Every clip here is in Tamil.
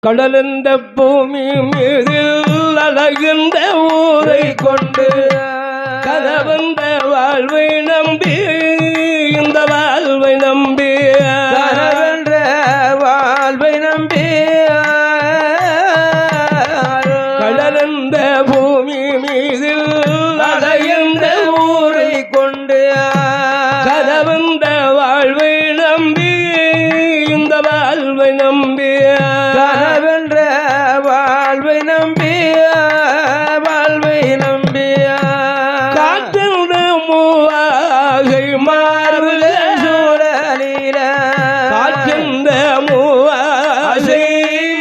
கடலென்ற பூமி மீதில் அழகின்ற ஊரை கொண்டு கதவந்த வாழ்வை நம்பி இந்த வாழ்வை நம்பி கதவென்ற வாழ்வை நம்பி கடலென்ற பூமி மீதில் அழகின்ற ஊரை கொண்டு கதவந்த வாழ்வை நம்பி இந்த வாழ்வை நம்பி கனவென்ற வாழ்வை நம்பி வாழ்வை நம்பி காற்றென்ற மூவாகை மாறுத சூழலில காற்றென்ற மூவாகை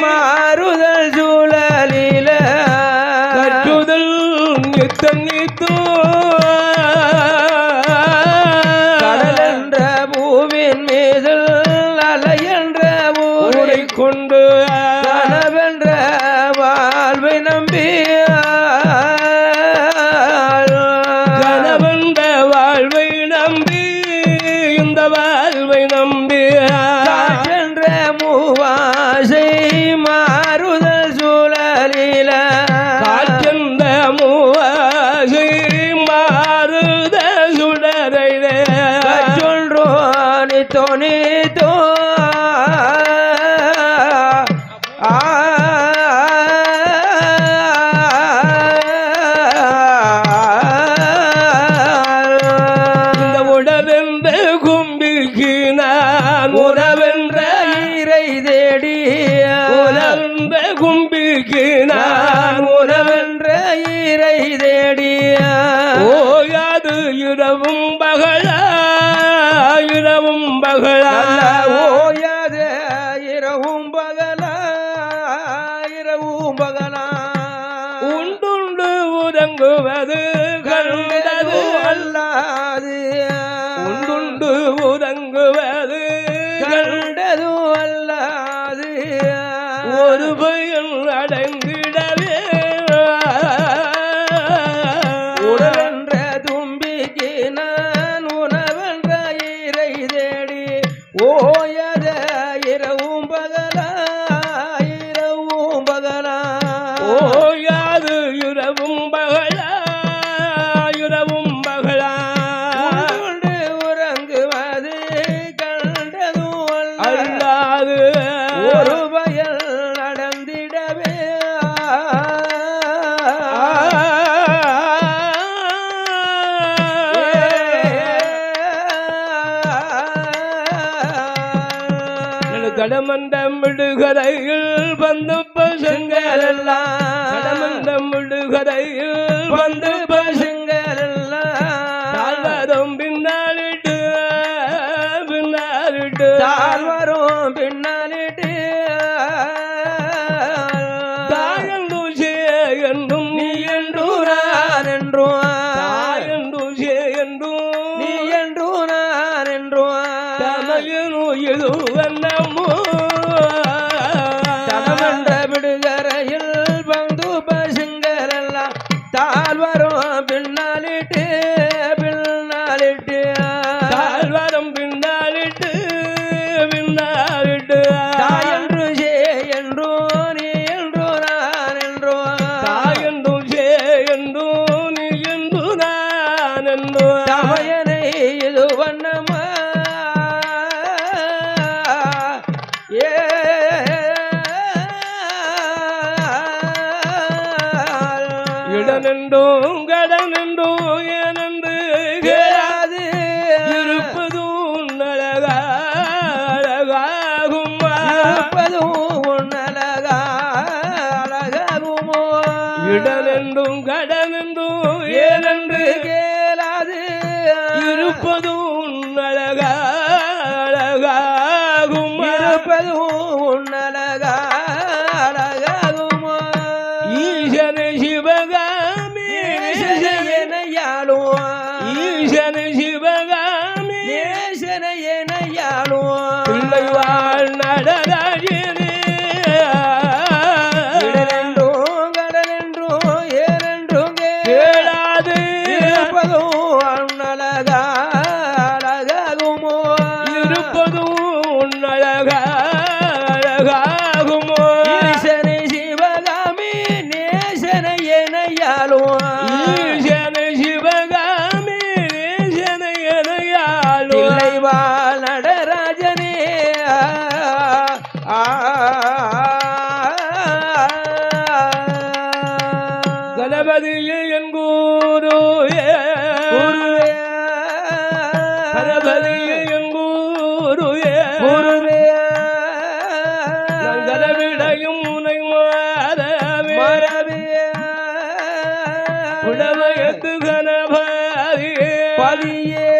மாறுதல் சூழலில கற்றுதல் நித்தம் கடலென்ற பூவின் மீது அலையென்ற ஊரை கொண்டு கனவென்ற வாழ்வை நம்பி கனவென்ற வாழ்வை நம்பி இந்த வாழ்வை நம்பி காற்றென்ற மூவாசை மாறுதல் சூழலில காற்றென்ற மூவாகை மாறுத சுடரையிலே கற்றொன்றோ நித்தோ இந்த உடலென்ற கும்பிக்கு நான் உறவென்ற ஈரை தேடி உணர்ந்த கும்பிக்கு நான் உறவென்ற ஈரை தேடி ஓயாது இரவும் பகலா இரவும் பகலா ஓயாத இரவும் பகலா இரவும் பகலா உண்டுண்டு உறங்குவது கண்டது அல்லாது உண்டுண்டு உறங்குவது கண்டது அல்லாது ஒரு பயன் அடைந்திடவே உடலென்ற தும்பிக்கு நான் உணவென்ற ஈரை தேடி ஓயத இரவும் பகலா இரவும் பகலா ஓயாது இரவும் பகலா இரவும் பகலா உண்டு உறங்குவது கண்டதும் அல்லாது ஒரு பயல் நடந்திடவே கடமண்டம் விடுகரையில் வந்து பசுங்கள் எல்லாம் கடமண்டம் விடுகரையில் வந்து பசுங்கள் எல்லாம் வரும் பின்னாலிட்டு பின்னாலிட்டு வரும் பின்னாலிட்டு தாயந்தும் சே என்றும் நீ என்றும் நான் என்றும் தாயந்தும் சே என்றும் நீ என்றும் நான் என்றும் தமையனு இது வண்ணமோ தடமன்ற விடுகரையில் வந்து பசுங்கள் எல்லாம் தாழ்வரும் பின்னாலிட்டு பின்னாலிட்டு தாழ்வரம் பின்னாலிட்டு பின்னாலிட்டு தாயன்று சே என்றோ நீ என்றோ நான் என்றோ தாயந்தும் சே என்றும் நீ என்று நான் என்று தமையனை இது வண்ணமா ஏ இடனென்றும் கடனென்றும் ஏனென்று கேளாது இருப்பதும் அழகா அழகாகும் இருப்பதும் உன்னழகா அழகாகுமோ இடனென்றும் கடனென்றும் ஏனென்று கேளாது இருப்பதும் அழகா அழகாகும் இருப்பதும் உன்னழகா அழகாகுமோ ஈசன சிவகாமி எனையாளும் கணபதியே என் குருவே குருவே கணபதியே என் குருவே குருவே நான் கரவிடையும் உனை மாறவே மரபியே குடமையத்து கணபதியே பதியே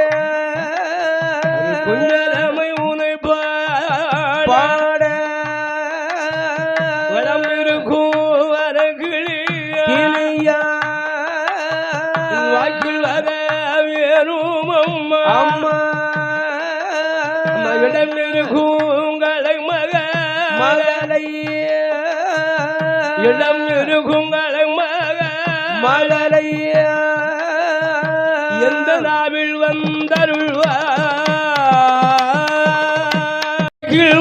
குஞ்சரமை உனை பாட வளம் இருக்கும் வரகிளியா வாக்கில் வர வேணும் அம்மா அம்மா மகிடம் இருக்கும் கலை மகளை இடம் இருக்கும் கலை மகளை எந்த நாவில் வந்தருள்வா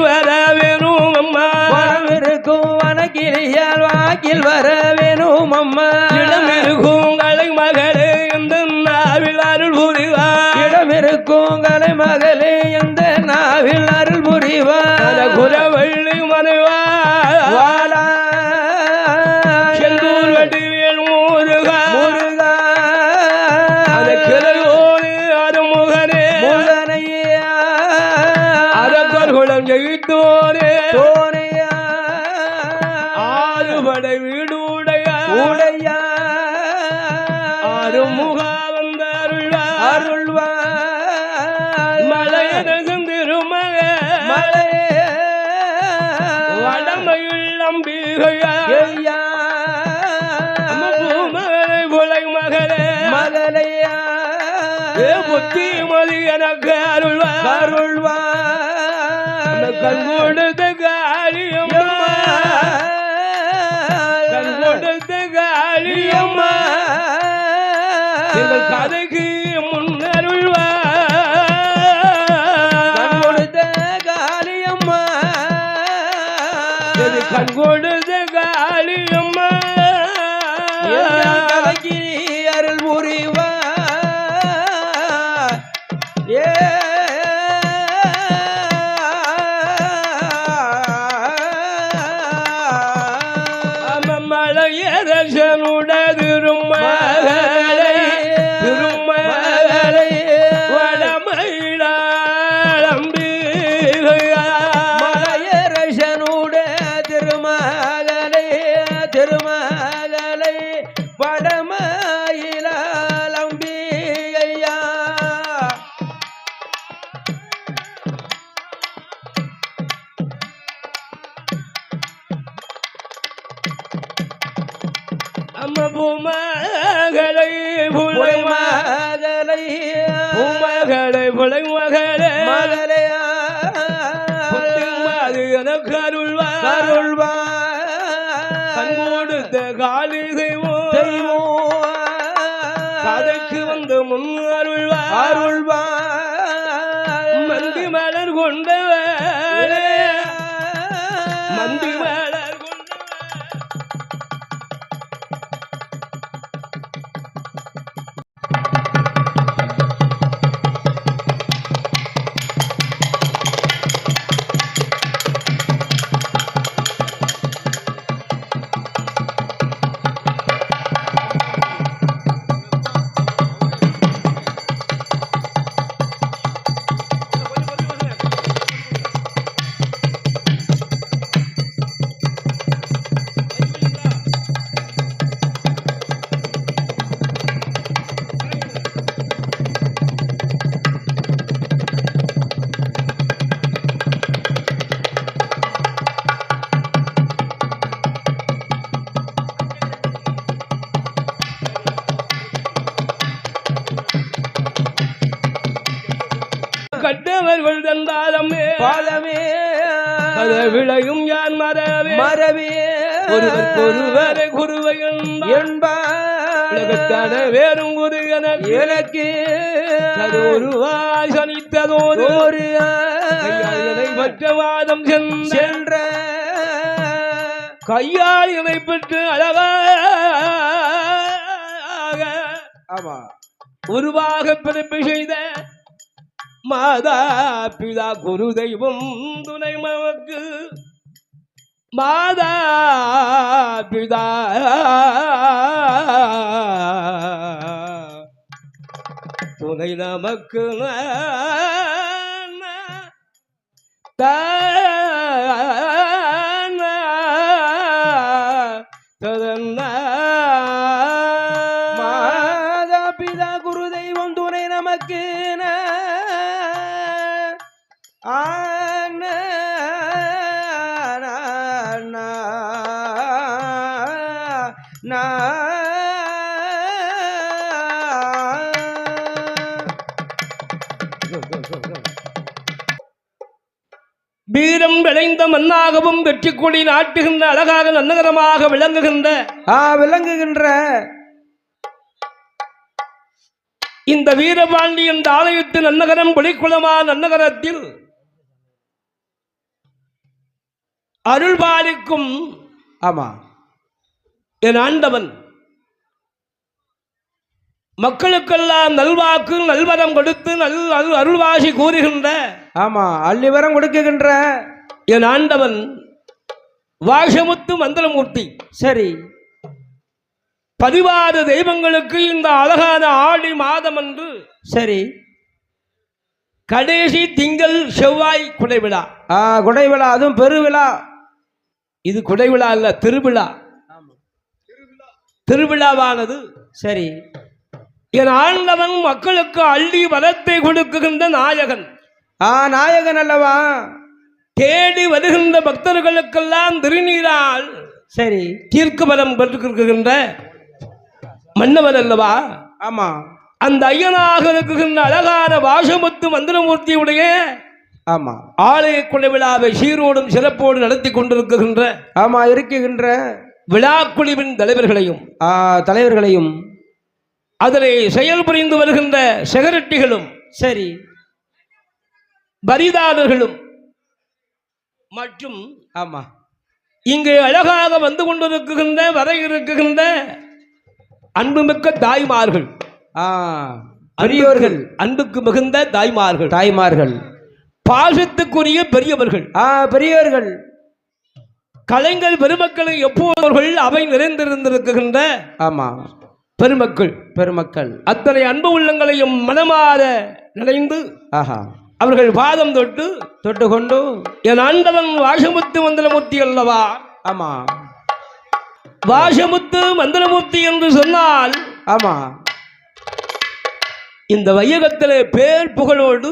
வர வேணும் அம்மா வரவிருக்கும் வனக்கிளியால் வாக்கில் வர வேணும் அம்மா இடம் இருக்கும் கலை மகளே எந்த நாவில் அருள் புரிவா இடமிருக்கும் கலை மகளே எந்த நாவில் அருள் புரிவார் குரவள்ளி மனைவா வாழா செந்தூர் வடிவேல் முருகா முருகா அந்த கிளையோடு அருமுகனே முருகனையா அரக்கர்குளம் ஜெயித்தோரே தோனையா ஆறுபடை வீடுடையா உடையா அருமுகா வந்த அருள்வா அருள்வார் மலையனகும் திருமக மலையே வடமையுள் அம்பிகையா ஐயா பூமகளை புலை மகளே மகளையா புத்தி மதி எனக்கு அருள்வா அருள்வார் கண் கொடுத்த காளியம்மா கண் கொடுத்த காளியம்மா எங்கள் கதைக்கு முன்னருள்வா கண் கொடுத்த காளியம்மா கண் கொடுத்த காளியம்மா கதைக்கு அருள் புரிவார் ஏ மலையரசனுட திருமகளை திருமகளை வடமயிலாளம்பிகையா மலையரசனுட திருமகளை திருமகளை படமயிலாலம்பிகையா அம்மா பூமகளை புலை மகளை பூமகளை புலை மகளே மகளையா அது எனக்கு அருள்வா அருள்வார் கண் கொடுத்த காளி செய்வோம் தெய்வம் கதைக்கு வந்து முன் அருள்வா அருள்வார் மந்தி மலர் கொண்டவளே மந்தி மலர் கொண்டவளே கட்டவர்கள் தந்தாலமே பாதமே கத விளையும் யான் மறவே மரவே ஒருவரை குருவை என்பார் வேறும் குரு எனக்கு எனக்கு ஒருவாய் சனித்ததோடு ஒரு பற்ற வாதம் சென்ற கையால் இதை பெற்று அழகாக ஆமா உருவாக பிறப்பு செய்த மாதா பிதா குரு தெய்வம் துணை மவக்கு மாதா பிதா துணை நமக்கு மாதா பிதா குரு தெய்வம் துணை நமக்கு வீரம் விளைந்த மண்ணாகவும் வெற்றி கொடி நாட்டுகின்ற அழகாக நன்னகரமாக விளங்குகின்ற இந்த வீரபாண்டியன் ஆலயத்து நன்னகரம் புலிக்குளமா நன்னகரத்தில் அருள்பாலிக்கும் ஆமா என் ஆண்டவன் மக்களுக்கெல்லாம் நல்வாக்கு நல்வரம் கொடுத்து அருள்வாசி கூறுகின்ற ஆமா அள்ளிவரம் கொடுக்குகின்ற என் ஆண்டவன் வாசமுத்து மந்திரமூர்த்தி. சரி, 16 தெய்வங்களுக்கு இந்த அழகான ஆடி மாதம் என்று சரி கடைசி திங்கள் செவ்வாய் குடைவிழா. குடைவிழா, அதுவும் பெருவிழா. இது குடைவிழா அல்ல, திருவிழா. திருவிழாவானது சரி என் ஆண்டவன் மக்களுக்கு அள்ளி வரத்தை கொடுக்குகின்ற நாயகன். நாயகன் அல்லவா? தேடி வருகின்ற பக்தர்களுக்கெல்லாம் திருநீரால் சரி தீர்க்க வரம் பெற்றுகின்ற மன்னவர் அல்லவா? ஆமா. அந்த ஐயனாக இருக்குகின்ற அழகான வாசமுத்து மந்திரமூர்த்தியுடைய ஆமா ஆலய கொடை விழாவை சீரோடும் சிறப்போடு நடத்தி கொண்டிருக்கின்ற ஆமா இருக்குகின்ற விழாக்குழுவின் தலைவர்களையும் அதனை செயல்புரிந்து வருகின்ற செகரட்டிகளும் சரி பரிதாரர்களும் மற்றும் ஆமா இங்கே அழகாக வந்து கொண்டிருக்கின்ற வர இருக்குகின்ற அன்புமிக்க தாய்மார்கள், பெரியோர்கள், அன்புக்கு மிகுந்த தாய்மார்கள், பாசத்துக்குரிய பெரியவர்கள், பெரியவர்கள், கலைஞர் பெருமக்களை எப்போவர்கள் அவை நிறைந்திருந்திருக்கின்ற ஆமா பெருமக்கள் அத்தனை அன்பு உள்ளங்களையும் மனமாற நினைந்து அவர்கள் பாதம் தொட்டு கொண்டு என் ஆண்டவன் வாசமுத்து மந்திரமூர்த்தி அல்லவா? ஆமா. வாசமுத்து மந்திரமூர்த்தி என்று சொன்னால் ஆமா இந்த வையகத்திலே பேர் புகழோடு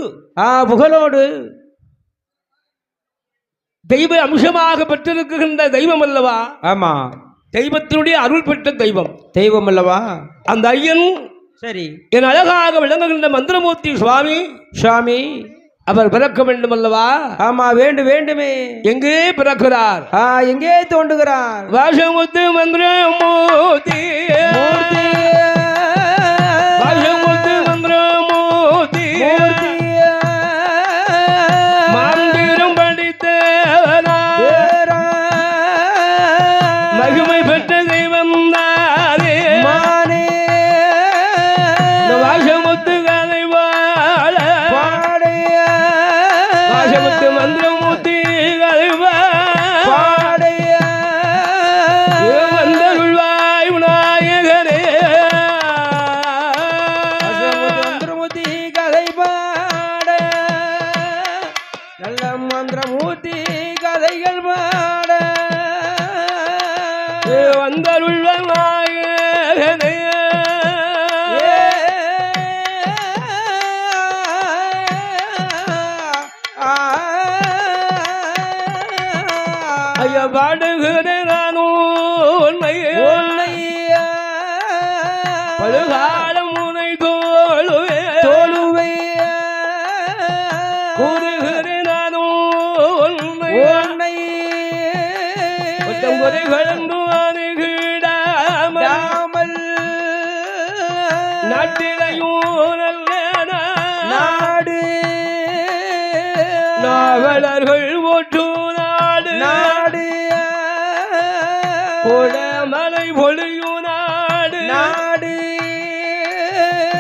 தெய்வ அம்சமாக பெற்றிருக்கின்ற தெய்வம் அல்லவா? ஆமா. தெய்வத்தினுடைய அருள் பெற்ற தெய்வம் அல்லவா அந்த ஐயன்? சரி என் அழகாக விளங்குகின்ற மந்திரமூர்த்தி சுவாமி அவர் பிறக்க வேண்டும் அல்லவா? ஆமா, வேண்டுமே. எங்கே பிறக்கிறார்? எங்கே தோன்றுகிறார்? வாசமுத்து மந்திரமூர்த்தி மாந்திரம் படித்தவனா மகிமை பெற்ற தெய்வம் தானே வாசமுத்து கதை வாசமுத்து மந்திரமூர்த்தி கதை வந்தருள்வாய் விநாயகரே. மந்திரமூர்த்தி கதை பாட நல்ல மந்திரமூர்த்தி கதைகள் பாட வந்தருள்வாய் ஐயா பாடுகிறேன் உன்னை பழுகாலம் உனை தோழுவே கூறுகிறேன் உன்னை குறைகளென்று அணுகிடாமல் நாட்டிலையும் நல்ல நாடு நாவலர்கள் ஓட்டு நாடு கோடமலை பொழியும் நாடு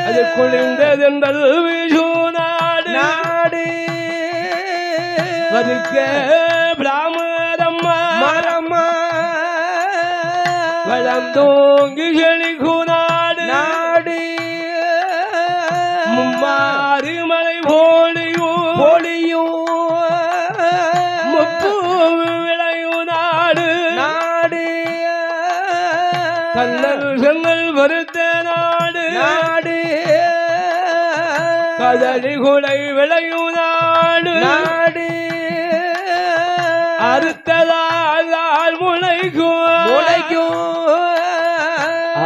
அது குளிர்ந்ததென்றல் வீசு நாடு வருக்க பிராமரம்மா வளம் தோங்கி செழிக்கும் நாடு மும்மாறுமலை போலியும் முப்பு விளையும் நாடு கண்ணல் சென்னல் வருத்த நாடு கதலி குலை விளையும் நாடு அறுத்ததால் முளைக்கும்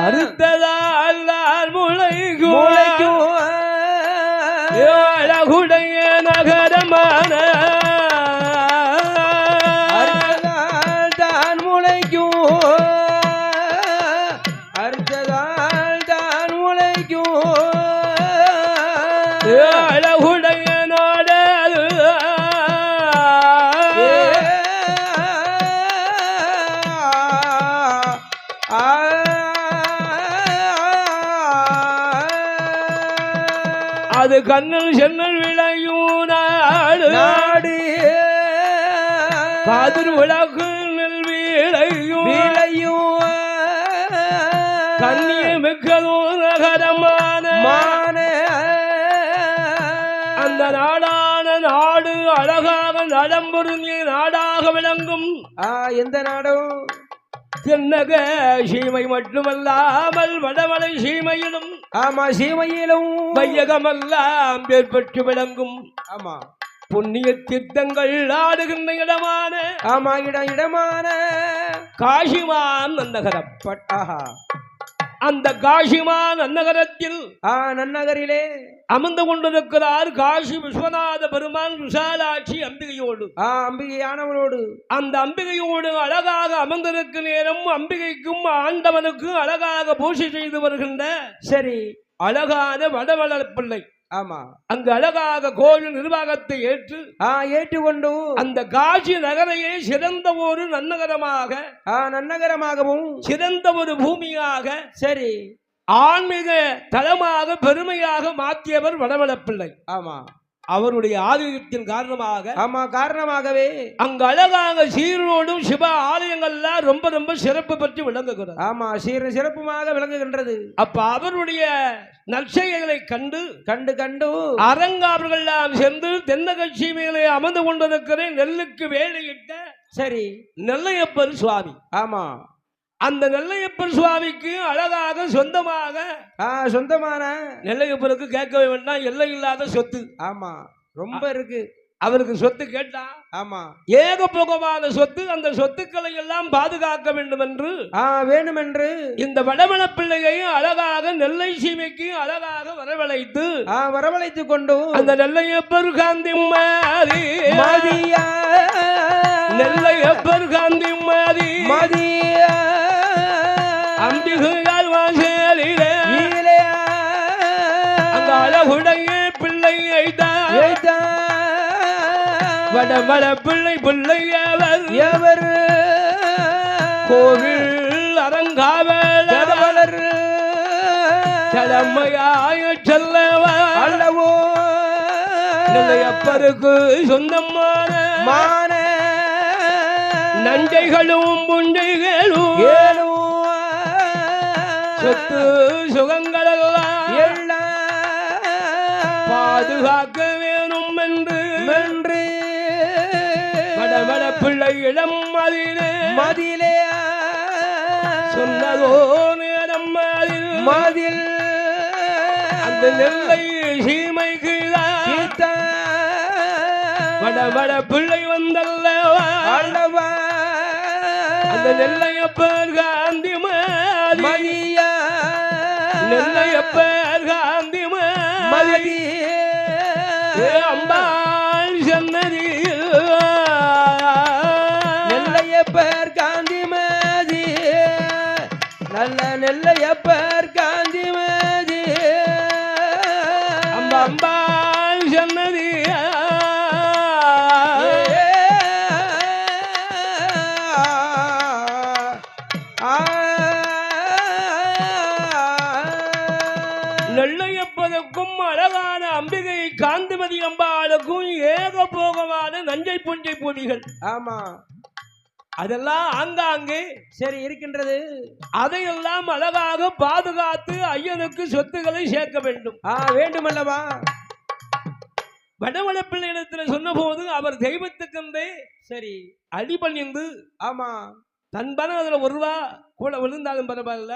அறுத்ததால் முளைக்கும் அழகுடைய நகரமான தான் முளைக்கும் அறுத்ததால் தான் முளைக்கும் அழகுடைய நாடு அது கண்ணல் சென்னல் விளையும் நாடு காதிர் விளக்கு நெல் வீழையும் கண்ணிய மிக்கதோ நகரமான அந்த நாடான நாடு அழகாக நடம்பொருந்திய நாடாக விளங்கும் எந்த நாடும் தென்னக சீமை மட்டுமல்லாமல் வடமலை சீமையிலும் ஆமா சீமையிலும் வையகமெல்லாம் பேர் பெற்று விளங்கும் ஆமா புண்ணிய தீர்த்தங்கள் ஆடுகின்ற இடமான ஆமா இடமான காசிமான் நன்னகரம் ஆஹா அந்த காசிமான் நன்னகரத்தில் நன்னகரிலே அமர்ந்து கொண்டிருக்கிறார் காசி விஸ்வநாத பெருமான் விசாலாட்சி அம்பிகையோடு அம்பிகையானவளோடு அந்த அம்பிகையோடு அழகாக அமர்ந்திருக்கும் நேரம் அம்பிகைக்கும் ஆண்டவனுக்கும் அழகாக பூஜை செய்து வருகின்ற சரி அழகான வடவளர் பிள்ளை ஆமா அங்கு அழகாக கோவில் நிர்வாகத்தை ஏற்றுக்கொண்டு அந்த காசி நகரையே சிறந்த ஒரு நன்னகரமாகவும் சிறந்த ஒரு பூமியாக சரி ஆன்மீக தலமாக பெருமையாக மாற்றியவர் வடவளப்பிள்ளை ஆமா அவருடைய ஆலயத்தின் காரணமாகவே அங்கு அழகாக சீரோடும் சிவ ஆலயங்கள்லாம் ரொம்ப ரொம்ப சிறப்பு பற்றி விளங்குகிறது ஆமா சிறப்புமாக விளங்குகின்றது அப்ப அவருடைய நற்செயல்களை கண்டு அரங்காவர்கள் சென்று தென்னகட்சி மேலே அமர்ந்து கொண்டிருக்கிற நெல்லுக்கு வேலையிட்ட சரி நெல்லையப்பர் சுவாமி ஆமா அந்த நெல்லையப்பர் சுவாமிக்கு அழகாக சொந்தமான நெல்லையப்பருக்கு கேட்கவே வேண்டாம் எல்லை இல்லாத சொத்து ஆமா ரொம்ப இருக்கு அவருக்கு சொத்து கேட்டா ஆமா ஏகபோகமான சொத்து அந்த சொத்துக்களை எல்லாம் பாதுகாக்க வேண்டும் என்று இந்த வடமண பிள்ளையை அழகாக நெல்லை சீமைக்கு அழகாக வரவழைத்து கொண்டு அந்த நெல்லையப்பர் காந்தி நெல்லையப்பர் காந்தி அம்பிகையால் வாசலிலே அங்க அழகுடைய பிள்ளை வடமள பிள்ளை எவர் கோவில் அரங்காவலர் தலைமையாய செல்லவோ நெல்லையப்பருக்கு சொந்தமான நஞ்சைகளும் புண்டைகளும் சொத்து சுகங்களெல்லாம் பாதுகாக்க வேணும் என்று வடவட பிள்ளை இடம் மதிலே சொன்னதோ நேரம் மதில் அந்த நெல்லை சீமைக்கு வடவட பிள்ளை வந்தல்லவா அந்த நெல்லையப்பர் காந்தி நெல்லையப்பர் காந்தி அம்பாள் சன்னதியில் நெல்லையப்பர் காந்தி நல்ல நெல்லையப்பர் காந்தி அம்பாள் சன்னதியா நெல்லையப்பனுக்கும் அழகான அம்பிகை காந்திமதி அம்பாளுக்கும் ஏகபோகமான நஞ்சை புஞ்சை பூதிகள் ஆமா அதெல்லாம் ஆங்காங்கே சரி இருக்கின்றது. அதையெல்லாம் அழகாக பாதுகாத்து ஐயனுக்கு சொத்துக்களை சேர்க்க வேண்டும். வேண்டுமல்லவா? வடவளப்பிள்ளை இடத்துல சொன்ன போது அவர் தெய்வத்துக்கென்றே சரி அடிபணிந்து, ஆமா, தன் பணம் அதுல ஒரு ரூபா கூட விழுந்தாலும் பரவாயில்ல,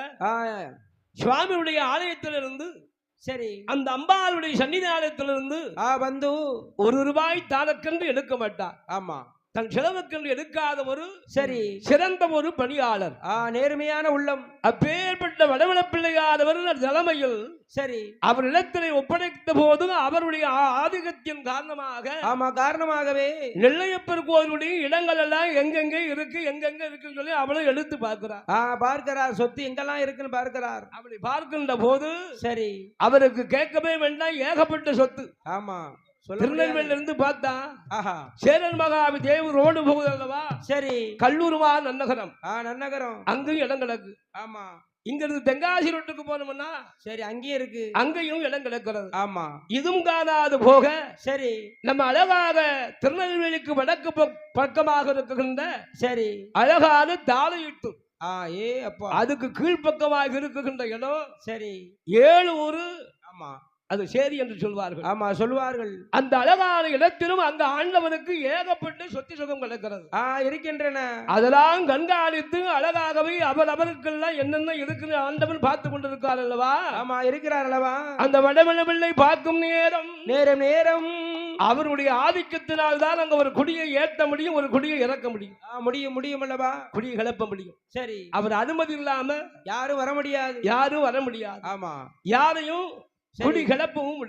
சுவாமியுடைய ஆலயத்திலிருந்து சரி அந்த அம்பாளுடைய சன்னிதானத்திலிருந்து வந்து ஒரு ரூபாய் தானக்கென்று எடுக்க மாட்டார். ஆமா, தன் செலவுக்கென்று எடுக்காத ஒரு சரி சிறந்த ஒரு பணியாளர், நேர்மையான உள்ளம். அப்பேற்பட்ட வடவளப்பிள்ளையானவர் தலைமையில் சரி அவர் இடத்திலே ஒப்படைத்த போது அவருடைய ஆதிக்கத்தின் காரணமாகவே நெல்லையப்பர் கோயிலுடைய இடங்கள் எல்லாம் எங்கெங்க இருக்கு சொல்லி அவளும் எடுத்து பார்க்கிறார். சொத்து எங்கெல்லாம் இருக்குன்னு பார்க்கிறார். அப்படி பார்க்கின்ற போது சரி அவருக்கு கேட்கவே வேண்டாம், ஏகப்பட்ட சொத்து. ஆமா, திருநெல்வேலியில இருந்து பார்த்தா சேரன் மகாவி தேவு ரோடு போகுது அல்லவா? சரி கல்லூருவா நன்னகரம், நன்னகரம் அங்கேயும் இடம் கிடக்கு. ஆமா, இங்க இருந்து தென்காசி ரோட்டுக்கு போனோம்னா சரி அங்கேயும் இருக்கு, அங்கேயும் இடம் கிடக்கிறது. ஆமா, இதுவும் காணாது போக சரி நம்ம அழகாக திருநெல்வேலிக்கு வடக்கு பக்கமாக இருக்குகின்ற சரி அழகான தாளையிட்டு அப்பா அதுக்கு கீழ்பக்கமாக இருக்குகின்ற இடம் சரி 7 ஊரு. ஆமா, அது சேரி என்று சொல்வார்கள். ஆமா சொல்வார்கள். அந்த அழகான இடத்திலும் அந்த ஆண்டவனுக்கு ஏகப்பட்ட சொத்து சுகம் கிடக்கிறது இருக்கின்றன. அதெல்லாம் கண்காணித்து அழகாகவே அவருக்கெல்லாம் என்னென்ன இருக்குன்னு ஆண்டவன் பார்த்து கொண்டிருக்கார் அல்லவா? ஆமா, இருக்கிறார் அல்லவா? அந்த வடவளப்பிள்ளை பார்க்கும் நேரம் நேரம் அவருடைய ஆதிக்கத்தினால் தான் அங்க ஒரு குடியை ஏற்ற முடியும், ஒரு குடியை இறக்க முடியும். முடியும் அல்லவா? குடியை கிளப்ப முடியும். சரி, அவர் அனுமதி இல்லாம யாரும் வர முடியாது. ஆமா, யாரையும் குடி கிளப்பவும்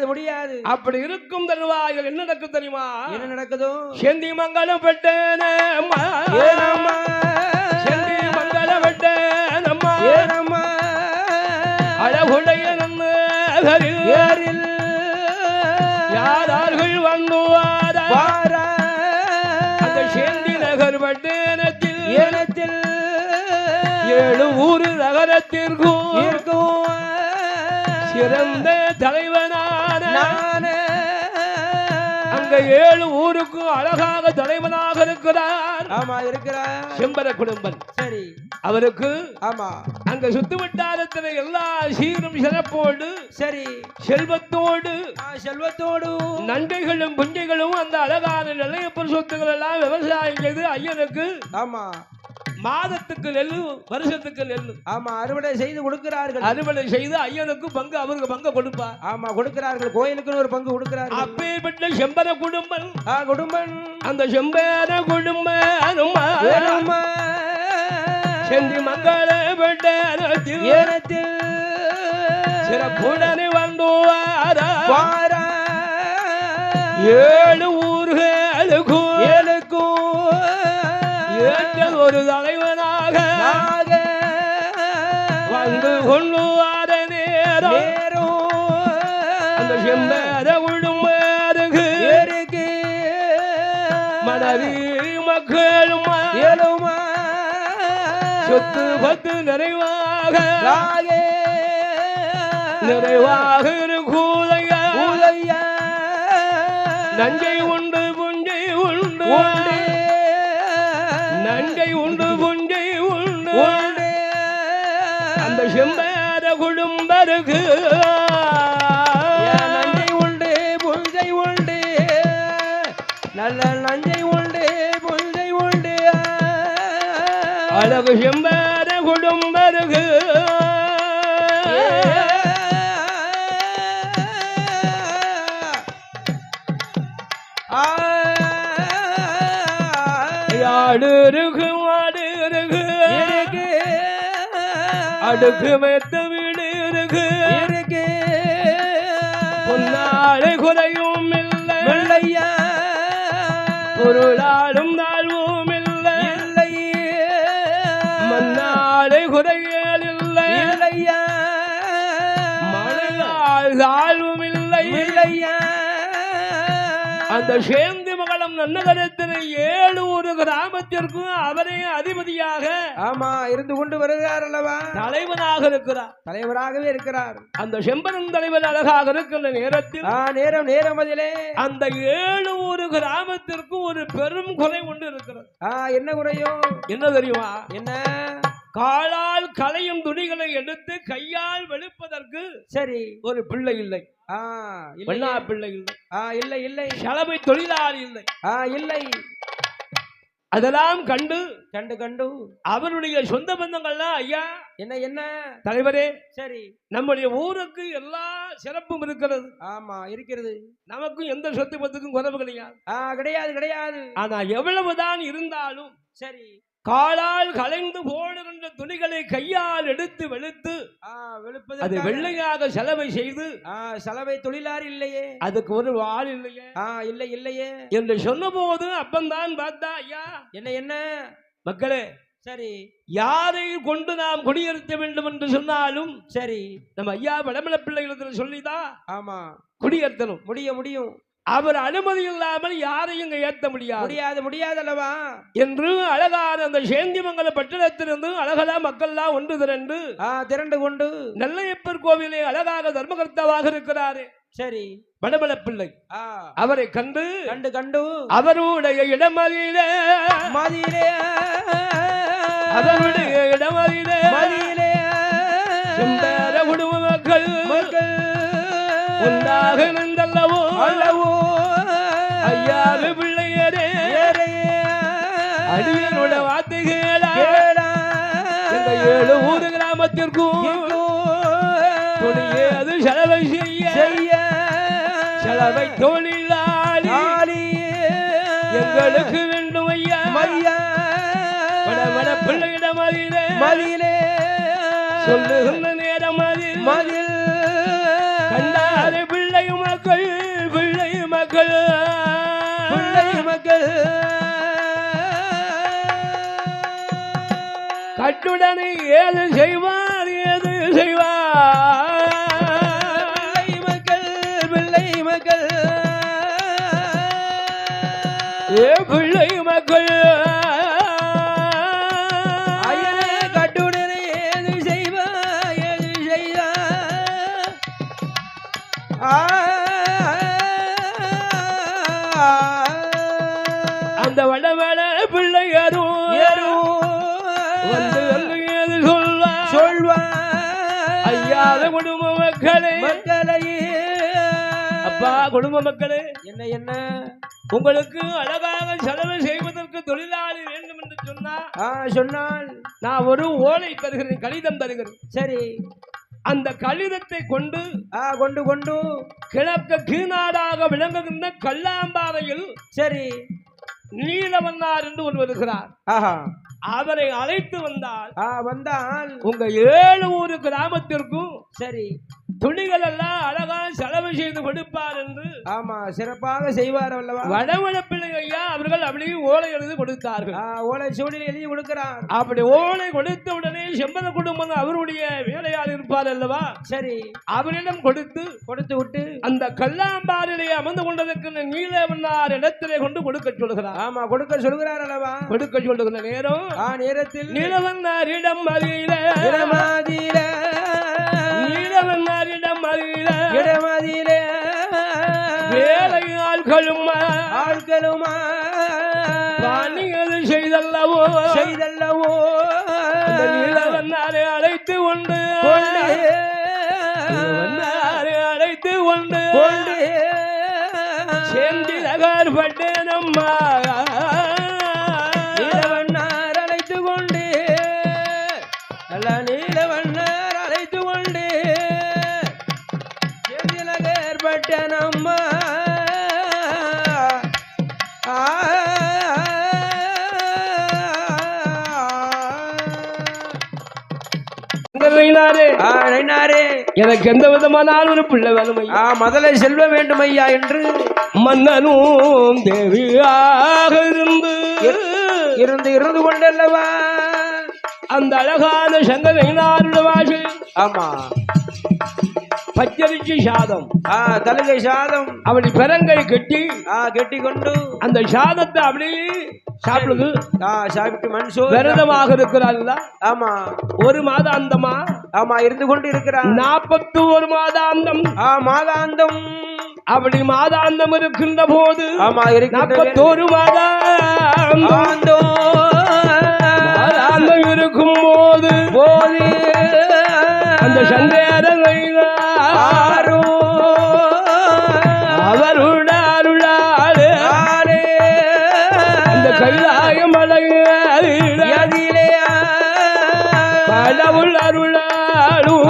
முடியாது. அப்படி இருக்கும் தருவாயில் என்ன நடக்கும் தெரியுமா? என்ன நடக்குதோ? செந்தி மங்களம் பெட்டேனம்மா, செந்தி மங்களம் பெட்டேனம்மா, அழகுடைய நன்னகரில் யாரார்கள் வந்துவார அந்த செந்தி நகர் பட்டேனத்தில் 7 ஊரு நகரத்திற்கும் சிறந்த தலைவனான அங்க 7 ஊருக்கும் அழகாக தலைவனாக இருக்கிறார். ஆமா, இருக்கிறார் செம்பர குடும்பன். சரி, அவருக்கு ஆமா அங்க சுத்து வட்டாரத்தில் எல்லா சீரும் சிறப்போடு சரி செல்வத்தோடு நன்மைகளும் புஞ்சைகளும் அந்த அழகான நெல்லையப்பர் சொத்துக்கள் எல்லாம் விவசாயம் செய்து ஐயனுக்கு ஆமா மாதத்துக்கு நெல்லு, வருஷத்துக்கு நெல்லு. ஆமா, அறுவடை செய்து கொடுக்கிறார்கள். அறுவடை செய்து ஐயனுக்கு பங்கு, அவருக்கு பங்கு கொடுப்பார். ஆமா, கொடுக்கிறார்கள். கோயிலுக்கு ஒரு பங்கு கொடுக்கிறார்கள். அப்பேற்பட்ட செம்பர குடும்பம் அந்த செம்பர குடும்பம் செந்தி மங்கள பெட்டேனத்தில் சிறப்புடனே வந்துவாரா 7 ஊர்களுக்கும் ஒரு தலைவனாக வந்து கொள்ளுவார நேரம் அந்த செம்பர குடும்பருக்கு மனைவி மக்களும் சொத்து பத்து நிறைவாக இருக்குதையா. நஞ்சை உண்டு புஞ்சை உண்டு, நஞ்சை உண்டு புஞ்சை உண்டு அந்த செம்பர குடும்பருக்கு. நஞ்சை உண்டு புஞ்சை உண்டு, நல்ல நஞ்சை உண்டு புஞ்சை உண்டு அழகு செம்பர குடும்பருக்கு. ஆடு இருக்கு, மாடு இருக்கு, அடுக்கு மெத்த வீடு இருக்கு, பொன்னாளை குறையும் இல்லையா, பொருளாலும் தாழ்வும் இல்லை, மண்ணாளை குறையல் இல்லையா, மழையால் தாழ்வும் இல்லையா. அந்த சேந்தி மகள நம் நன்னகரத்தில் 7 ஒரு கிராமத்திற்கும் அவரே அதிபதியாக ஆமா இருந்து கொண்டு வருகிறார் அல்லவா தலைவனாக இருக்கிறார் தலைவராகவே இருக்கிறார் அந்த செம்பரன் தலைவர் அழகாக இருக்கின்ற நேரத்தில் நேரம் அதிலே அந்த 7 ஒரு கிராமத்திற்கு ஒரு பெரும் குறை ஒன்று இருக்கிறது என்ன குறையோ என்ன தெரியுமா என்ன காலால் களையும் துணிகளை எடுத்து கையால் வெளுப்பதற்கு சரி ஒரு பிள்ளை இல்லை பிள்ளை இல்லை இல்லை சலவை தொழிலாளி இல்லை இல்லை அதெல்லாம் கண்டு கண்டு கண்டு அவருடைய சொந்த பந்தங்கள்லாம் ஐயா என்ன தலைவரே சரி நம்முடைய ஊருக்கு எல்லா சிறப்பும் இருக்கிறது ஆமா இருக்கிறது நமக்கும் எந்த சொத்து பத்துக்கும் குறைவு கிடையாது கிடையாது கிடையாது ஆனா எவ்வளவுதான் இருந்தாலும் சரி காலால் கலைந்து போடுகின்ற துணிகளை கையால் எடுத்து வெளுத்து அது வெள்ளையாக செலவை செய்து செலவை தொழிலார் இல்லையே அதுக்கு ஒரு ஆள் இல்லையே இல்லை இல்லையே என்று சொன்ன போது அப்பந்தான் பார்த்தா ஐயா என்ன மக்களே சரி யாரை கொண்டு நாம் குடியேற்ற வேண்டும் என்று சொன்னாலும் சரி நம்ம ஐயா வடமல பிள்ளைகளிடத்தில் சொல்லிதான் ஆமா குடியேற்றணும் முடியும் அவர் அனுமதி இல்லாமல் யாரையும் ஏற்ற முடியாது அல்லவா என்று அழகான அந்த சேந்திமங்கல பட்டணத்திலிருந்து அழகலா மக்கள்லாம் ஒன்று திரண்டு கொண்டு நெல்லையப்பர் கோவிலே அழகாக தர்மகர்த்தாவாக இருக்கிறாரே சரி வடமல பிள்ளை அவரை கண்டு அவருடைய இடமதியிலே அவருடைய இடமதியிலே குடும்ப மக்கள் ஒன்றாக இருந்தல்லவோ ஐயாறு பிள்ளையரே அடியனோட வார்த்தைகளா இந்த 7 ஊர் கிராமத்திற்கும் அது செலவை செய்ய செலவை தொழிலாளி எங்களுக்கு வேண்டும் ஐயா வட பிள்ளையிடம் மதியிலே சொல்லுகின்ற நேரம் மதில் கண்டாறு பிள்ளை மக்கள் கட்டுடனே ஏது செய்வார் பிள்ளை மக்கள் பிள்ளை மக்கள் கட்டுடனே ஏது செய்வார் அந்த வடமல பிள்ளை வந்து ஏது சொல்வார் ஐயாத குடும்ப மக்களே அப்பா குடும்ப மக்களே என்ன உங்களுக்கு அழகாக செலவு செய்வதற்கு தொழிலாளி வேண்டும் என்று சொன்னால் நான் ஒரு ஓலை தருகிறேன் கடிதம் தருகிறேன் சரி அந்த கடிதத்தை கொண்டு கொண்டு கிழக்கு கீழ்நாடாக விளங்குகின்ற கல்லாம்பாறையில் சரி நீலவன்னார் என்று ஒன்று வருகிறார் அவரை அழைத்து வந்தால் உங்க 7 ஊர் கிராமத்திற்கும் சரி துணிகள் எல்லாம் அழகா செலவு செய்து கொடுப்பார் என்று சிறப்பாக செய்வார் அல்லவா வடமல பிள்ளை ஐயா அவர்கள் அப்படியே ஓலை எழுதி கொடுத்தார்கள் ஓலை சூழலில் எழுதி கொடுக்கிறார் அப்படி ஓலை கொடுத்த உடனே செம்பத குடும்பம் அவருடைய வேலையால் இருப்பார் அல்லவா சரி அவரிடம் கொடுத்து விட்டு அந்த கல்லாம்பாரிலே அமர்ந்து கொண்டதற்கு நீலவன்னார் இடத்திலே கொண்டு கொடுக்க சொல்கிறார் கொடுக்க சொல்கிறார் அல்லவா கொடுக்க சொல்லுகிற நேரத்தில் நீலவன்னாரிடம் இடமதியிலே வேலை ஆட்களுமா பாணிகள் செய்தல்லவோ நீலவன்னாரை அழைத்து கொண்டு சேர்ந்து நகர்பட்டேனம்மா எனக்கு எந்த விதமான ஒரு பிள்ளை வேணும் முதல்ல செல்வ வேண்டும் ஐயா என்று மன்னனும் தேவியாக இருந்து கொண்டல்லவா அந்த அழகான சங்கரையினாருடைய வாசல் பச்சரிசி சாதம் தலுகை சாதம் அப்படி பெரங்கை கட்டி கெட்டி கொண்டு அந்த சாதத்தை அப்படியே சாப்பிடுது சாப்பிட்டு மனுஷன் விரதமாக இருக்கிறார்களா ஆமா ஒரு மாதாந்தமா ஆமா இருந்து கொண்டு இருக்கிறார் 41 மாதாந்தம் மாதாந்தம் அப்படி மாதாந்தம் இருக்கின்ற போது ஆமா 41 மாதாந்தம் இருக்கும் போது அந்த சந்தேரங்களை அவருடைய அருளாலே அந்த கைலாய மலையிலே கடவுள் அருளாலும்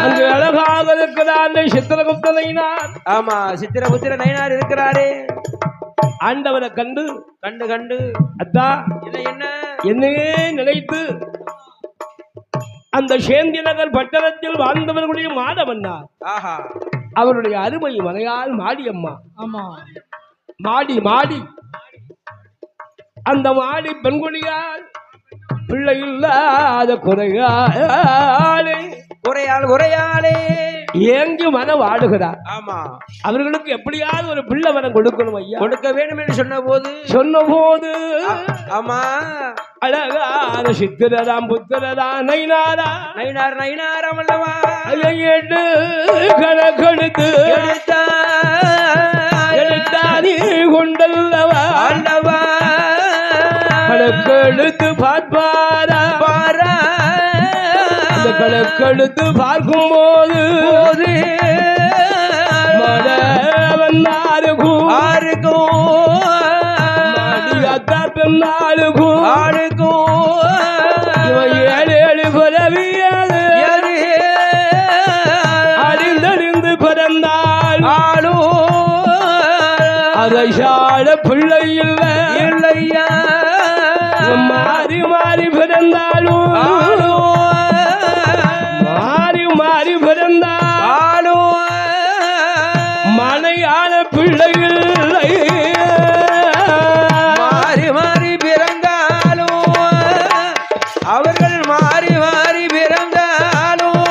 அங்கு அழகாக இருக்கிறார் சித்திரகுப்த நயினார் ஆமா சித்திரகுப்த நயினார் இருக்கிறாரே ஆண்டவரை கண்டு கண்டு கண்டு அத்தா என்ன என்னையே நினைத்து அந்த சேந்தி நகர் பட்டணத்தில் வாழ்ந்தவர்களுடைய மாதவன்னார் அவருடைய அருமை மனையால் மாடியம்மா ஆமா மாடி மாடி அந்த மாடி பெண்குடியால் பிள்ளை இல்லாத குறையாளே ஏங்கி மனம் வாடுகிறார். ஆமா அவர்களுக்கு எப்படியாவது ஒரு பிள்ளை மனம் கொடுக்கணும் ஐயா, கொடுக்க வேண்டும் என்று சொன்ன போது ஆமா அழகான சித்திரராம் புத்திரராம் நயினாராம் அல்லவா ஐயேட்டு கணக்கெடுத்து எழுத்தானி கொண்டல்லவா அல்லவா கணக்கெடுத்து பார்ப்பாரா அந்த கணக்கெடுத்து பார்க்கும் போது அறிந்தறிந்து பிறந்தால் அதையாள பிள்ளை இல்லையா மாறி மாறி பிறந்தாலும் மாறி பிறந்தாலும் மனையான பிள்ளைகள் மாறி மாறி பிறந்தாலும் அவர்கள் மாறி மாறி பிறந்தாலும்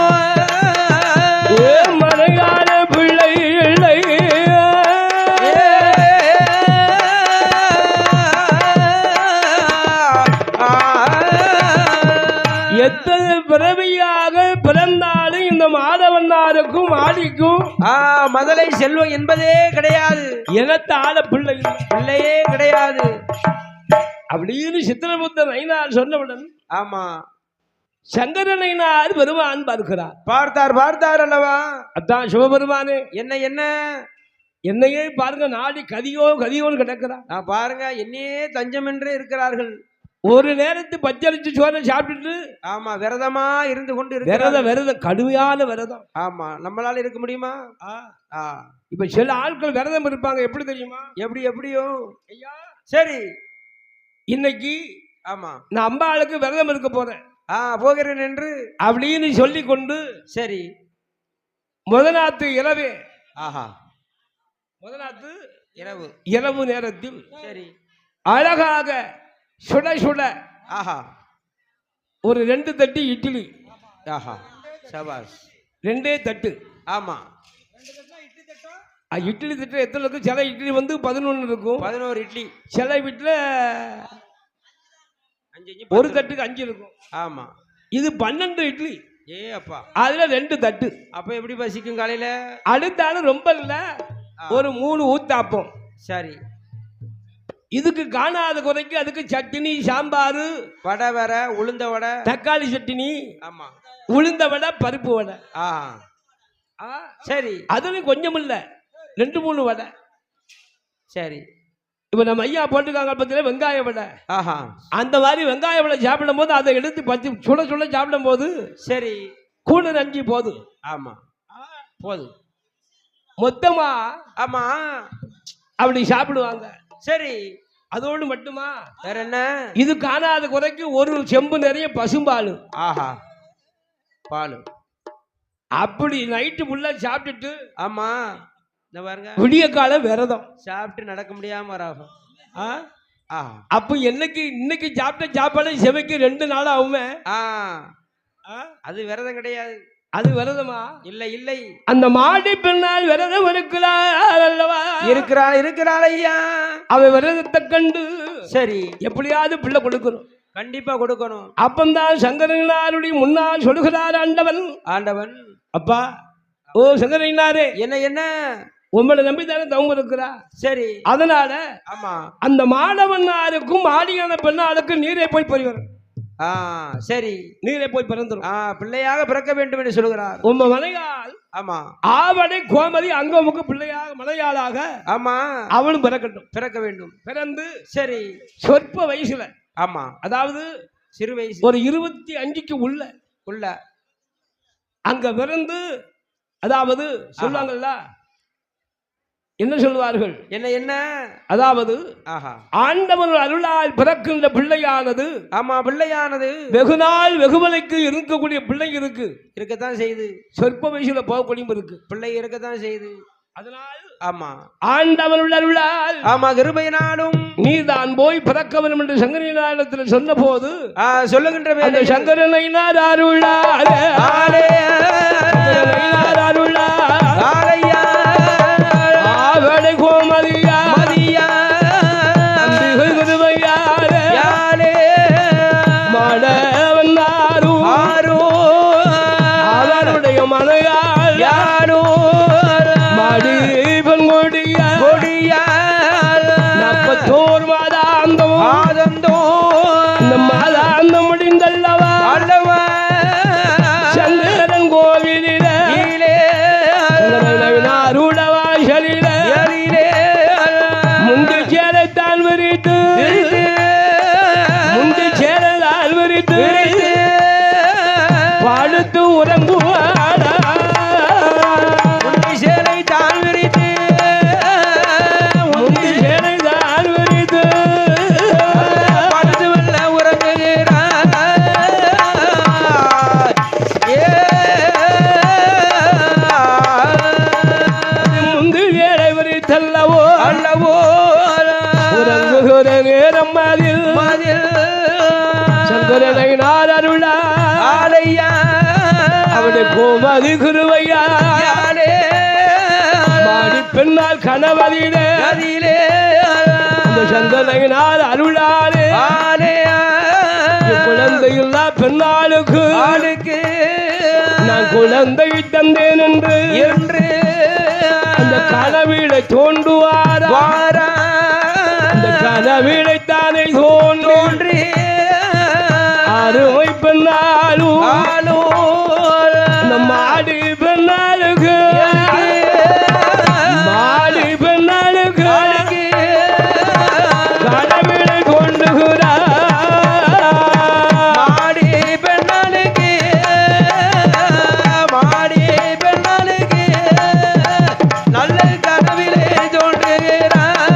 மனையான பிள்ளை இல்லை. எத்தனை பிறவியாக பிறந்தாலும் இந்த மாதவன்னாருக்கும் மாடிக்கும் மதலை செல்வம் என்பதே கிடையாது. எனத்தால பிள்ளையே கிடையாது அப்படின்னு சித்திரபுத்த நயினார் சொன்னவுடன் ஆமா சங்கர நயினார் பெருமான் பார்த்தார் அல்லவா. அதான் சிவபெருமானே என்ன என்னையே பாருங்க, நாடி கதியோன்னு கிடக்கிறார். பாருங்க என்னையே தஞ்சம் என்றே இருக்கிறார்கள். ஒரு நேரத்து பச்சரிச்சு சோறை சாப்பிட்டுட்டு ஆமா விரதமா இருந்து கொண்டு விரதம் கடுமையான விரதம். ஆமா நம்மளால இருக்க முடியுமா? இப்ப சில ஆட்கள் விரதம் இருப்பாங்க, எப்படி தெரியுமா? எப்படியோ ஐயா சரி இன்னைக்கு ஆமா நான் அம்பாளுக்கு விரதம் இருக்க போறேன் போகிறேன் என்று அப்படின்னு சொல்லி கொண்டு சரி முதநாத்து இரவு நேரத்தில் சரி அழகாக சுட ஒரு 2 தட்டு இட்லி. சபாஷ் 2 தட்டு. ஆமா இட்லி தட்டு எத்தனை இருக்கும்? சில இட்லி வந்து 11 இருக்கும், 11 இட்லி. சில வீட்டுல 5 ஒரு தட்டுக்கு 5 இருக்கும். ஆமா இது 12 இட்லி. அப்பா அதுல 2 தட்டு. அப்ப எப்படி பசிக்கும் காலையில? அடுத்தாலும் ரொம்ப இல்ல, ஒரு 3 ஊத்தாப்பம். சரி இதுக்கு காணாத குறைக்கு அதுக்கு சட்னி, சாம்பார், வடை, வேற உளுந்த வடை, தக்காளி சட்னி, ஆமா உளுந்த வடை, பருப்பு வடை. சரி அதுலயும் கொஞ்சம் இல்ல 2-3 வடை. சரி இப்ப நம்ம ஐயா போட்டுக்காங்க பத்தில வெங்காய வடை. அந்த மாதிரி வெங்காய வடை சாப்பிடும் போது அதை எடுத்து பச்சு சுட சாப்பிடும் போது சரி கூடு நஞ்சு போது. ஆமா போது மொத்தமா ஆமா அப்படி சாப்பிடுவாங்க. சரி அதோடு மட்டுமா வேற என்ன? இது காணாத குறைக்கு ஒரு செம்பு நிறைய பசும்பால். பால். அப்படி நைட்டு ஃபுல்லா சாப்பிட்டுட்டு ஆமா இந்த பாருங்க விடிய கால விரதம் சாப்பிட்டு நடக்க முடியாம வராகும். அப்ப இன்னைக்கு சாப்பிட்ட சாப்பாடு செவைக்கு 2 நாள் ஆகுமே. அது விரதம் கிடையாது. அது விரதமா? இல்லை இல்லை, அந்த மாடி பெண்ணால் விரதம் இருக்கிறாள் அல்லவா? இருக்கிறாள் ஐயா. அவ விரதத்தை கண்டு சரி எப்படியாவது பிள்ளை கொடுக்கணும், கண்டிப்பா கொடுக்கணும். அப்பந்தான் சங்கரனாருடைய முன்னால் சொல்லுகிறார் ஆண்டவன், அப்பா ஓ சங்கரனாரே, என்ன உங்களை நம்பித்தானே தவங்க இருக்கிறா. சரி, அதனால ஆமா அந்த மாடவன்னாருக்கும் மாடியான பெண்ணாளுக்கும் நீரை போய் பறிவரும். சரி, நீரை போய் பிறந்துரும். பிள்ளையாக பிறக்க வேண்டும் என்று சொல்கிறார். உம்ம மனையால் ஆமா ஆவடை கோமதி அங்கமுக்கு பிள்ளையாக மனையாளாக ஆமா அவளும் பிறக்க வேண்டும். பிறந்து சரி சொற்ப வயசுல, ஆமா அதாவது சிறு வயசு, ஒரு 25க்கு உள்ள அங்க பிறந்து, அதாவது சொல்லுவாங்கல்ல, என்ன சொல்வார்கள், என்ன அதாவது ஆண்டவன் அருளால் பிறக்கின்ற பிள்ளையானது, ஆமா பிள்ளையானது வெகுநாள் வெகுமலைக்கு இருக்கக்கூடிய பிள்ளை இருக்கத்தான் செய்து, சொற்ப வயசுல போகக்கூடிய இருக்கு பிள்ளை இருக்கத்தான் செய்து. அதனால் ஆமா ஆண்டவன் அருளால் ஆமா கிருபையினாலும் நீதான் போய் பிறக்க வேண்டும் என்று சங்கரனிடத்தில் சொன்ன போது சொல்லுகின்ற அந்த சங்கரனார் அருளால் கோமதியா அவருடைய மனையால் யாரோ மடிபன் கொடியோர் மாதாந்தோ இந்த மாதாந்தம் முடிந்தல்லவா சங்கரன் கோவிலிலே அருளவாசலிலே முந்தி சேரத்தான் விரித்து பாடுத்து உறங்குவாடா சேலை தான் விரித்து பாடுத்து வெள்ள உறங்குகிறார். முந்து சேலை விரித்தல்லவோ உறங்குகிற நேரம் அதில் சங்கரனை நாள் அருளா அவனை கோமதி குருவையா மாடி பெண்ணால் கணவதிலே அந்த சங்கரனால் அருளாலே குழந்தையில்லா பெண்ணாளுக்கு நான் குழந்தை தந்தேன் என்று அந்த கனவீடை தோன்றுவாரா, அந்த கனவீடைத்தானே தோன்றி அருமை பெண்ணாலும் மாடி பெண்ணாளுக்கு கடவுளை கொண்டுகிறார். மாடி பெண்ணாளுக்கு நல்ல கனவிலே தோன்றுகிறார்.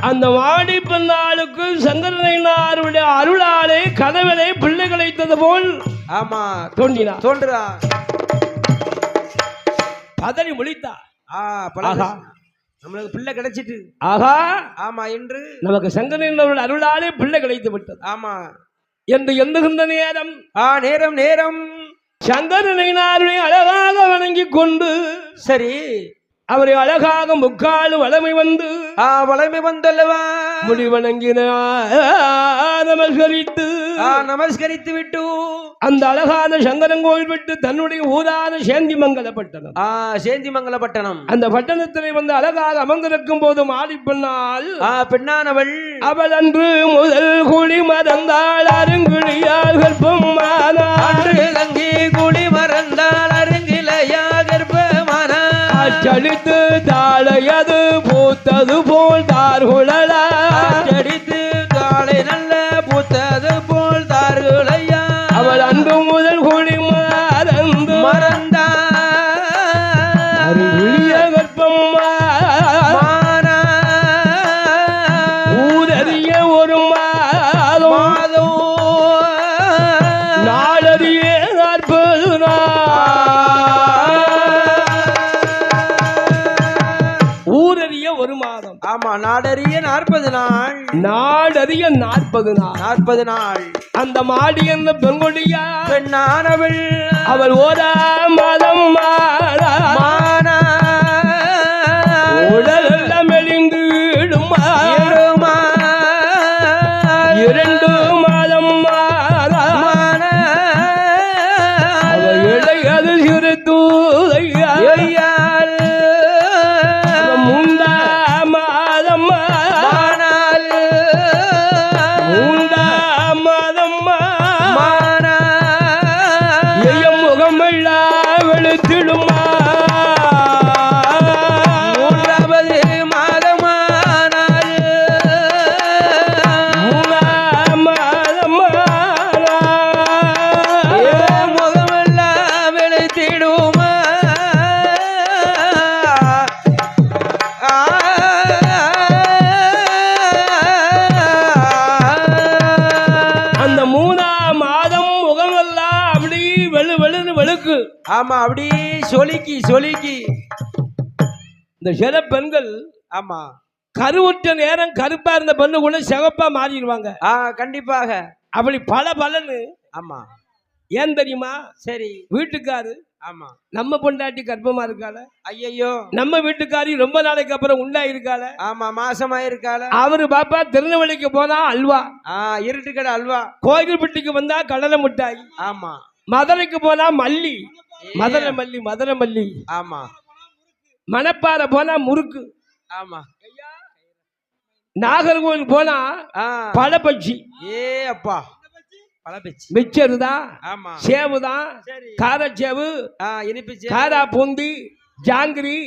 அந்த மாடி பெண்ணாளுக்கு சங்கரனாருடைய அருளாலே கனவிலே பிள்ளை கிடைத்தது போல் ஆமா தோன்றுறா. பதறி முழித்தா, நம்மளுக்கு பிள்ளை கிடைச்சிட்டு ஆகா ஆமா என்று நமக்கு சங்கரன் அருளாலே பிள்ளை கிடைத்து விட்டது ஆமா என்று எண்ணுகின்ற நேரம் சங்கரனாருடைய அழகாக வணங்கி கொண்டு சரி அவரை அழகாக முக்காலு வளமை வந்தல்லவா முடி வணங்கின நமஸ்கரித்து விட்டு அந்த அழகான சங்கரங்கோயில் விட்டு தன்னுடைய ஊரான சேந்திமங்கலப்பட்டணம் அந்த பட்டணத்திலே வந்து அழகாக அமர்ந்திருக்கும் போது மாடி பெண்ணானவள் அவள் அன்று முதல் குழி மறந்தாள் அருங்கிளியால் கர்ப்பமானாள் குழி மறந்தாள் அருங்கிளையா கர்ப்பமானாள் அச்சடித்து தாளையது பூத்தது போல் தார்குழலா அச்சடித்து தாளை நல்ல பூத்தது போல் தார்குழையா அவள் அன்று முதல் குழி மறந்தாள் அருளிய கர்ப்பமான ஊரறிய ஒரு மாதம் நாளறிய 40 நாள் ஊரறிய ஒரு மாதம். ஆமா, நாடறிய 40 நாள். நாடறிய 40 நாள். 40 நாள். அந்த மாடி என்ற பெண்கொடியா பெண்ணானவள் அவள் ஓரா மாதம் மானா உடல் எல்லாம் மெலிந்து இடுமா 2 மாதம் மானா அவள் இளையது சிறு தூதையா ஆமா, அப்படி சொலிக்கி இந்த சில பெண்கள் ஆமா கருவுற்ற நேரம் கருப்பா இருந்த பெண்ணு கூட சிவப்பா மாறிடுவாங்க. கண்டிப்பாக அப்படி பல பலன்னு. ஆமா, ஏன் தெரியுமா? சரி, வீட்டுக்காரு ஆமா நம்ம பொண்டாட்டி கர்ப்பமா இருக்கால, ஐயோ நம்ம வீட்டுக்காரி ரொம்ப நாளைக்கு அப்புறம் உண்டாயிருக்கால, ஆமா மாசமாயிருக்கால, அவரு பாப்பா திருநெல்வேலிக்கு போனா அல்வா, இருட்டு கடை அல்வா, கோயில்பட்டிக்கு வந்தா கடலை மிட்டாய், ஆமா மதுரைக்கு போனா மல்லி, மதுரை மல்லி, ஆமா மணப்பாறை போனா முறுக்கு, ஆமா நாகர்கோவில் போனா பழப்பச்சி, அப்பா பழப்பச்சி, மிச்சரு தான், ஆமா சேவு தான், காரச்சேவு, இனிப்பு, காரா பூந்தி, ஜாங்கிரி,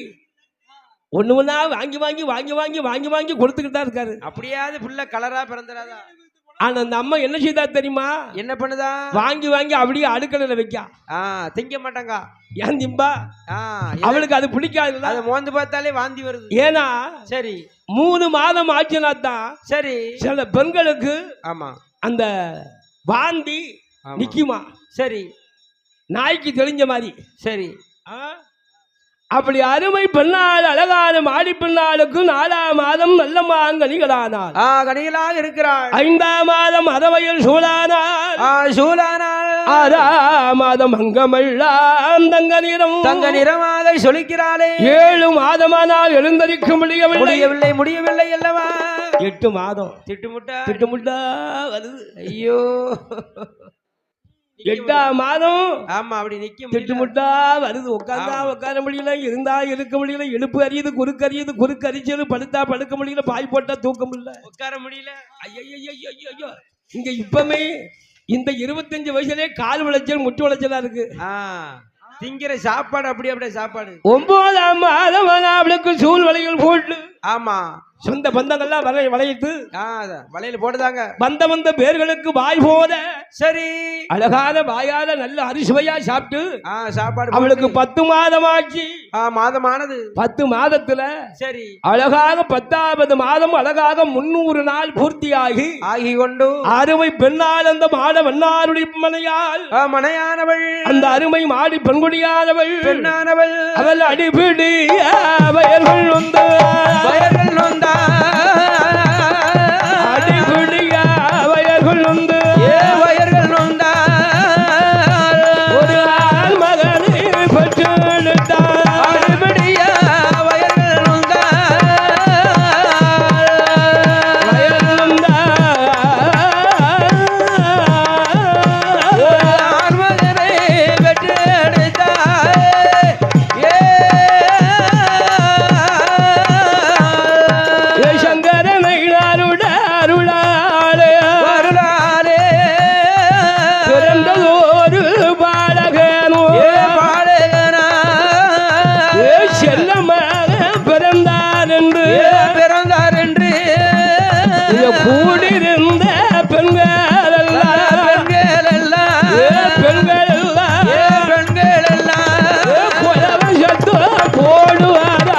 ஒண்ணு ஒண்ணா வாங்கி வாங்கி வாங்கி வாங்கி வாங்கி வாங்கி கொடுத்துக்கிட்டு தான் இருக்காரு. அப்படியாவது புள்ள கலரா பிறந்துடாதா? ஆனா அந்த அம்மா என்ன செய்தா தெரியுமா? என்ன பண்ணுதா? வாங்கி வாங்கி அப்படியே அடுக்கலையில வைக்க திங்க மாட்டாங்க. ஏன் திம்பா? அவளுக்கு அது பிடிக்காது. அதை மோந்து பார்த்தாலே வாந்தி வருது. ஏன்னா சரி 3 மாதம் ஆச்சுனா தான் சரி சில பெண்களுக்கு ஆமா அந்த வாந்தி நிக்குமா. சரி, நாய்க்கு தெளிஞ்ச மாதிரி. சரி, அப்படி அருமை பெண்ணால் அழகான மாடி பெண்ணாளுக்கு 4ஆம் மாதம் நல்ல மாங்கனிகளானாள். கனிகளாக இருக்கிறாள். 5ஆம் மாதம் அறவையில் சூழானாள். 6ஆம் மாதம் அங்கமெல்லாம் தங்க நிறமாக சொல்லிக்கிறாளே. 7 மாதமானால் எழுந்தரிக்க முடியவில்லை அல்லவா? 8 மாதம் திட்டுமுட்டா வருது. ஐயோ 8ஆம் மாதம் ஆமா அப்படி நிக்கும் திட்டுமுட்டா வருது. உட்கார முடியல, இருந்தா இருக்க முடியல, இடுப்பு அறியுது, குறுக்கு அரிச்சது, படுத்தா படுக்க முடியல, பாய் போட்டா தூக்க முடியல, உட்கார முடியல. ஐயோ இங்க இப்பமே இந்த 25 வயசுலயே கால் விளைச்சல் முட்டு விளைச்சலா இருக்கு. திங்கிற சாப்பாடு அப்படியே சாப்பாடு. 9ஆம் மாதம் அவளுக்கு சூழ் வலைகள் போட்டு. ஆமா, சொந்த பந்தங்கள்லாம் வளையிட்டு வலையில போடுதாங்க. வந்த பேர்களுக்கு வாய் போத சரி அழகான வாயால நல்ல அரிசுவையா சாப்பிட்டு சாப்பாடு. அவளுக்கு 10 மாதம் ஆச்சு. மாதமானது 10 மாதத்துல சரி அழகாக 10ஆவது மாதம் அழகாக 300 நாள் பூர்த்தியாகி கொண்டு அருமை பெண்ணால் அந்த மாட வண்ணாருடைய மனையானவள், அந்த அருமை மாடி பெண்குடியானவள் பெண்ணானவள், அவள் அடிபிடி வயர்கள் வந்த அடிபிடியா வயர்கள் வயர்கள் ஒரு ஆள் மகனை பெற்றெடுத்தார். அடிபிடியா வயர்கள் மகனை பெற்றெடுத்தார். சங்கரனை அருளாளே பிறந்ததோரு பாலகனோ செல்லமாக பிறந்தார் என்று கூடியிருந்த பெண்கள் எல்லாம் குலவ சத்தம் போடுவாரா.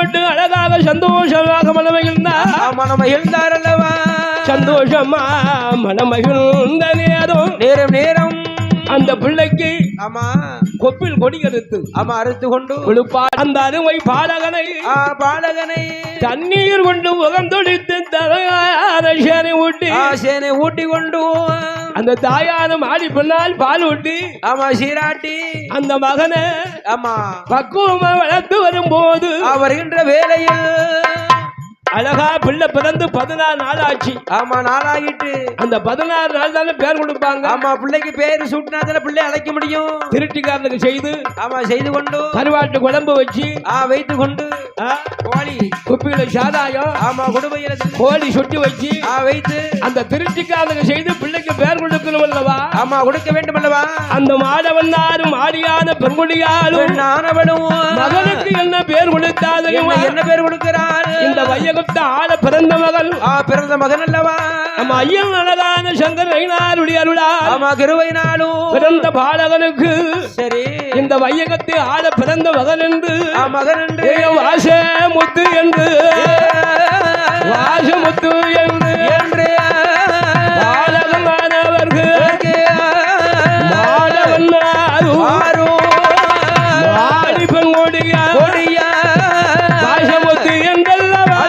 போட்டு அழகாக சந்தோஷமாக மனமகிழ்ந்தார் அல்லவா சந்தோஷமா மனமகிழ்ந்த நேரம் அந்த பிள்ளைக்கு ஆமா கொப்பில் கொடி அறுத்து அறுத்து கொண்டு அந்த அருமை பாலகனை தண்ணீர் கொண்டு முகந்தொடித்து சேனை ஊட்டி கொண்டு அந்த தாயான மாடி பின்னால் பால் ஊட்டி சீராட்டி அந்த மகனை பக்குவமா வளர்த்து வரும்போது வருகின்ற வேளையில் அழகா பிள்ளை பிறந்து 16 நாள் ஆச்சு நாளாகிட்டு அந்த 16 நாள் தானே பேர் கொடுப்பாங்க பிள்ளைக்கு பேரு சூட்டினாதான பிள்ளை அழைக்க முடியும் திருட்டிக்காரனுக்கு செய்து செய்து கொண்டு கருவாட்டு குழம்பு வச்சு வைத்து கொண்டு கோழி குப்பியில சாதாயம் குடும்பையில கோழி சுட்டி வச்சு வைத்து அந்த திருட்டிக்காரனுக்கு செய்து பிள்ளைக்கு பேர் கொடுக்கணும் அல்லவா கொடுக்க வேண்டும் அல்லவா அந்த மாடவன்னாரும் ஆடியான பெண்குடியாலும் மகனுக்கு என்ன பேர் கொடுத்தாது என்ன பேர் கொடுக்கிறார் இந்த வையகத்தை ஆட பிறந்த மகன் அல்லவா ஐயன் அழகான சங்கரனாருடைய அருளா கிருபையினாலும் பிறந்த பாலகனுக்கு சரி இந்த வையகத்தை ஆட பிறந்த மகன் என்று வாசமுத்து என்று பாலகமானவர்கள் மாடி பெண்கொடிய வாசமுத்து என்றல்லவா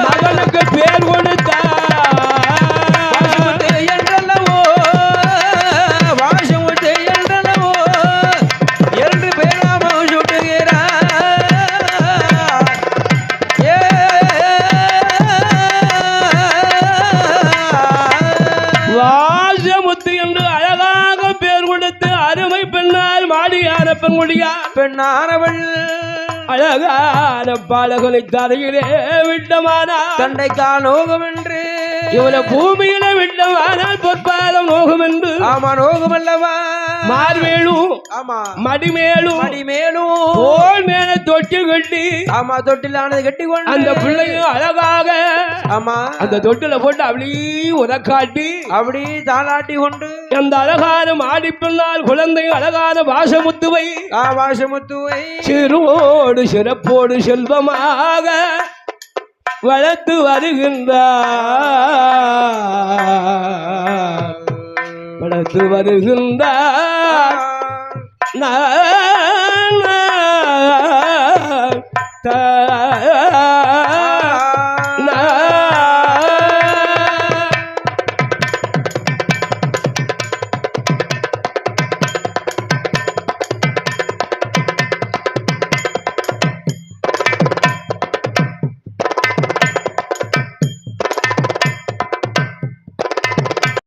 மகனுக்கு பேர் கொடுத்தார் என்று பேராம சுட்டுகிறார் வாசமுத்து என்று அழகாக பேர் கொடுத்து அருமை பெண்ணால் மாடியான பெண்ணானவள் அழகான பாலகனை தரையிலே விட்டமானா தண்டைக்கால் நோகம் என்று இவனை பூமியில விட்டமானால் பொற்பாலம் நோகம் என்று நோகம் அல்லவா மார்மேலும் மடிமேலும் தோல் மேல தொட்டில் கட்டி தொட்டிலானது கட்டி கொண்டு அந்த பிள்ளையும் அழகாக அந்த தொட்டில போட்டு அப்படி உதக்காட்டி அப்படி தாளாட்டி கொண்டு அந்த அழகான மாடி பின்னால் குழந்தையும் அழகான வாசமுத்துவை சிறுவோடு சிறப்போடு செல்வமாக வளர்த்து வருகின்றார்